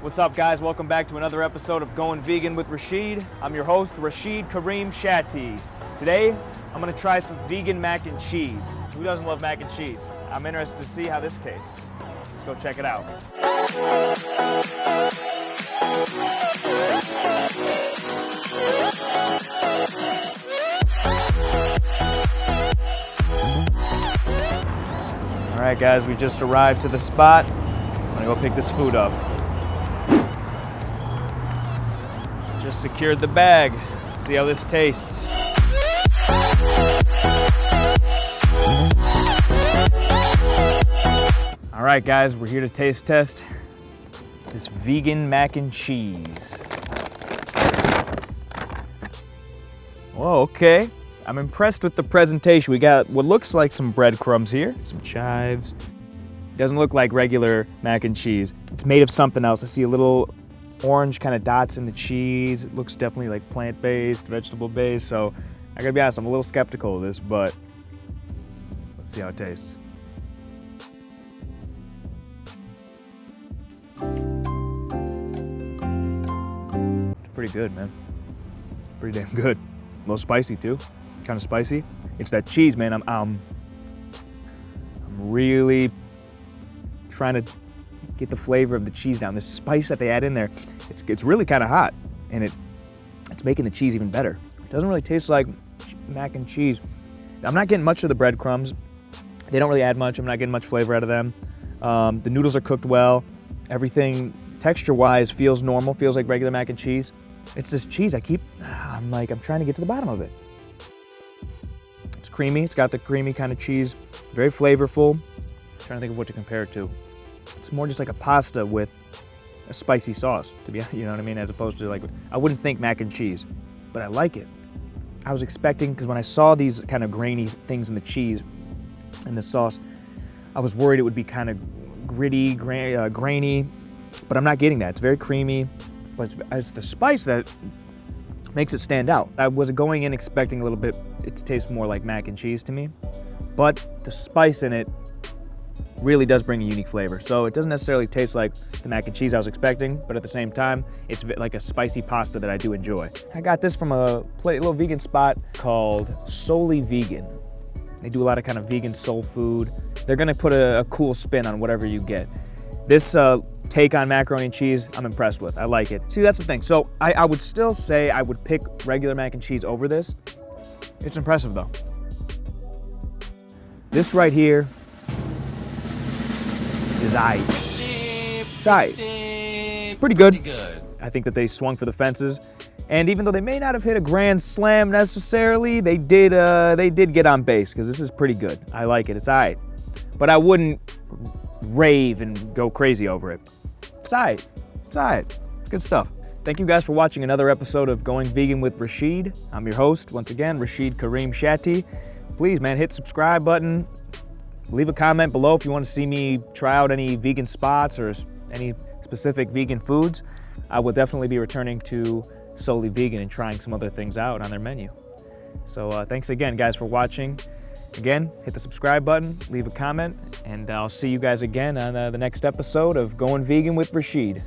What's up, guys? Welcome back to another episode of Going Vegan with Rachid. I'm your host, Rachid Kareem Shatti. Today, I'm gonna try some vegan mac and cheese. Who doesn't love mac and cheese? I'm interested to see how this tastes. Let's go check it out. All right, guys, we just arrived to the spot. I'm gonna go pick this food up. Just secured the bag. Let's see how this tastes. All right, guys, we're here to taste test this vegan mac and cheese. Whoa, okay. I'm impressed with the presentation. We got what looks like some breadcrumbs here, some chives. Doesn't look like regular mac and cheese. It's made of something else. I see a little orange kind of dots in the cheese. It looks definitely like plant-based, vegetable-based, so I gotta be honest, I'm a little skeptical of this, but let's see how it tastes. It's pretty good, man. Pretty damn good. A little spicy too, kind of spicy. It's that cheese, man. I'm really trying to get the flavor of the cheese down. This spice that they add in there, it's really kind of hot, and it's making the cheese even better. It doesn't really taste like mac and cheese. I'm not getting much of the breadcrumbs. They don't really add much. I'm not getting much flavor out of them. The noodles are cooked well. Everything texture-wise feels normal, feels like regular mac and cheese. It's this cheese I'm trying to get to the bottom of it. It's creamy. It's got the creamy kind of cheese. Very flavorful. I'm trying to think of what to compare it to. It's more just like a pasta with a spicy sauce, to be, you know what I mean? As opposed to, like, I wouldn't think mac and cheese, but I like it. I was expecting, because when I saw these kind of grainy things in the cheese and the sauce, I was worried it would be kind of gritty, grainy, but I'm not getting that. It's very creamy, but it's the spice that makes it stand out. I was going in expecting a little bit it to taste more like mac and cheese to me, but the spice in it really does bring a unique flavor. So it doesn't necessarily taste like the mac and cheese I was expecting, but at the same time, it's like a spicy pasta that I do enjoy. I got this from a little vegan spot called Souley Vegan. They do a lot of kind of vegan soul food. They're gonna put a cool spin on whatever you get. This take on macaroni and cheese, I'm impressed with. I like it. See, that's the thing. So I would still say I would pick regular mac and cheese over this. It's impressive though. This right here is aight. It's aight. Pretty good. I think that they swung for the fences, and even though they may not have hit a grand slam necessarily, they did get on base, because this is pretty good. I like it. It's aight, but I wouldn't rave and go crazy over it. It's aight. It's aight. Good stuff. Thank you guys for watching another episode of Going Vegan with Rachid. I'm your host once again, Rachid Kareem Shatti. Please, man, hit the subscribe button. Leave a comment below if you want to see me try out any vegan spots or any specific vegan foods. I will definitely be returning to Souley Vegan and trying some other things out on their menu. So thanks again, guys, for watching. Again, hit the subscribe button, leave a comment, and I'll see you guys again on the next episode of Going Vegan with Rachid.